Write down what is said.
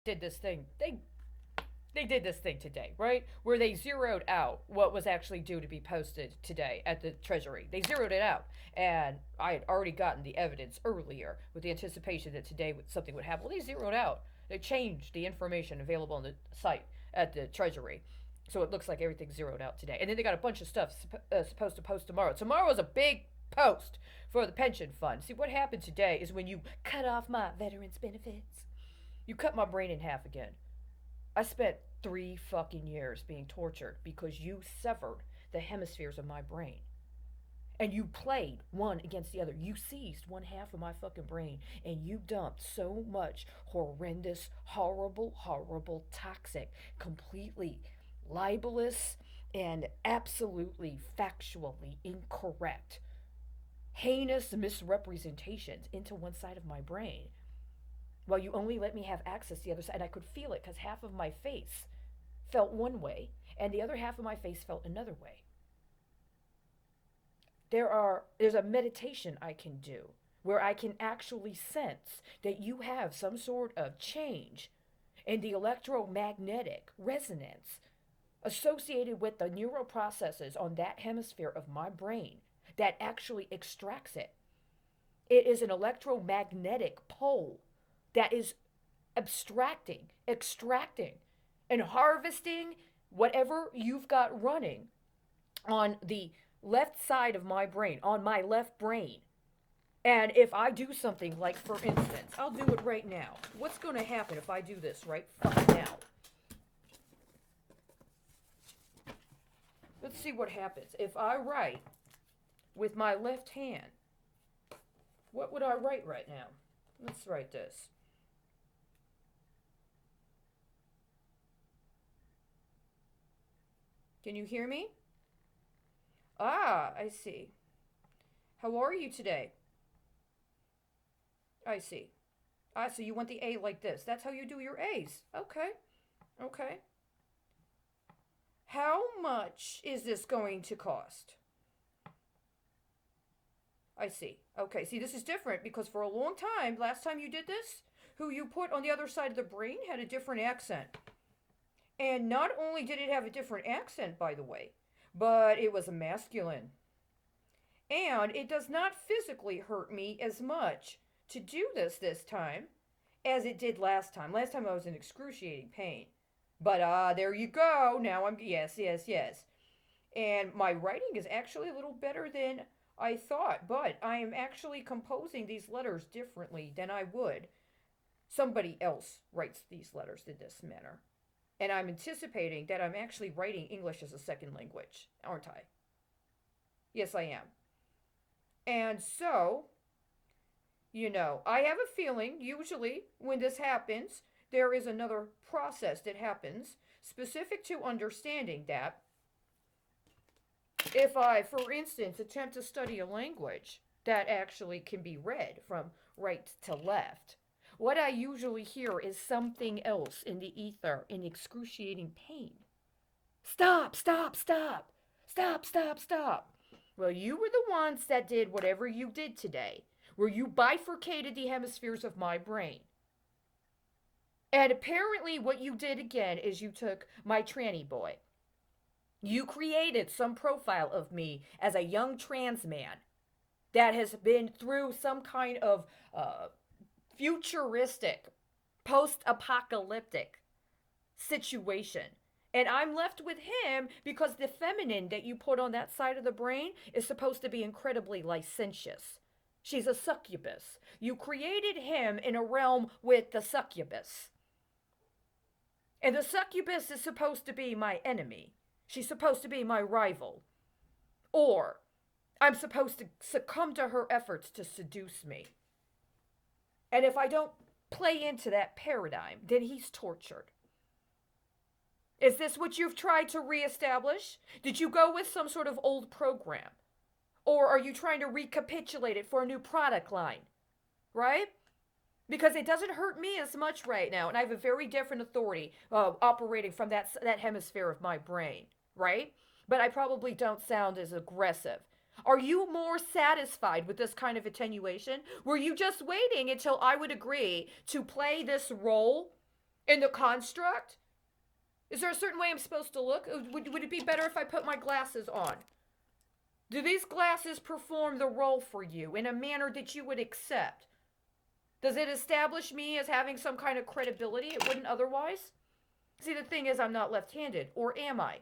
did this thing. They did this thing today, right? Where they zeroed out what was actually due to be posted today at the Treasury. They zeroed it out. And I had already gotten the evidence earlier with the anticipation that today something would happen. Well, they zeroed out. They changed the information available on the site at the Treasury. So it looks like everything's zeroed out today. And then they got a bunch of stuff supposed to post tomorrow. Tomorrow is a big post for the pension fund. See, what happened today is when you cut off my veterans benefits, you cut my brain in half again. I spent 3 fucking years being tortured because you severed the hemispheres of my brain. And you played one against the other. You seized one half of my fucking brain and you dumped so much horrendous, horrible, horrible, toxic, completely libelous, and absolutely factually incorrect, heinous misrepresentations into one side of my brain. Well, you only let me have access to the other side. And I could feel it because half of my face felt one way and the other half of my face felt another way. There's a meditation I can do where I can actually sense that you have some sort of change in the electromagnetic resonance associated with the neural processes on that hemisphere of my brain that actually extracts it. It is an electromagnetic pole that is extracting, and harvesting whatever you've got running on the left side of my brain, on my left brain. And if I do something like, for instance, I'll do it right now. What's going to happen if I do this right fucking now? Let's see what happens. If I write with my left hand, what would I write right now? Let's write this. Can you hear me? Ah, I see. How are you today? I see. Ah, so you want the A like this. That's how you do your A's. Okay. Okay. How much is this going to cost? I see. Okay, see, this is different because for a long time, last time you did this, who you put on the other side of the brain had a different accent. And not only did it have a different accent, by the way, but it was a masculine. And it does not physically hurt me as much to do this time as it did last time. Last time I was in excruciating pain. But there you go. Now I'm, yes, yes, yes. And my writing is actually a little better than I thought, but I am actually composing these letters differently than I would. Somebody else writes these letters in this manner. And I'm anticipating that I'm actually writing English as a second language, aren't I? Yes, I am. And so, I have a feeling usually when this happens, there is another process that happens specific to understanding that if I, for instance, attempt to study a language that actually can be read from right to left, what I usually hear is something else in the ether in excruciating pain. Stop, stop, stop, stop, stop, stop. Well, you were the ones that did whatever you did today, where you bifurcated the hemispheres of my brain. And apparently, what you did again is you took my tranny boy. You created some profile of me as a young trans man that has been through some kind of futuristic, post apocalyptic situation. And I'm left with him because the feminine that you put on that side of the brain is supposed to be incredibly licentious. She's a succubus. You created him in a realm with the succubus. And the succubus is supposed to be my enemy. She's supposed to be my rival. Or I'm supposed to succumb to her efforts to seduce me. And if I don't play into that paradigm, then he's tortured. Is this what you've tried to reestablish? Did you go with some sort of old program? Or are you trying to recapitulate it for a new product line? Right? Because it doesn't hurt me as much right now, and I have a very different authority operating from that hemisphere of my brain, right? But I probably don't sound as aggressive. Are you more satisfied with this kind of attenuation? Were you just waiting until I would agree to play this role In the construct? Is there a certain way I'm supposed to look? Would it be better if I put my glasses on? Do these glasses perform the role for you in a manner that you would accept? Does it establish me as having some kind of credibility it wouldn't otherwise? See, the thing is, I'm not left-handed, or am I?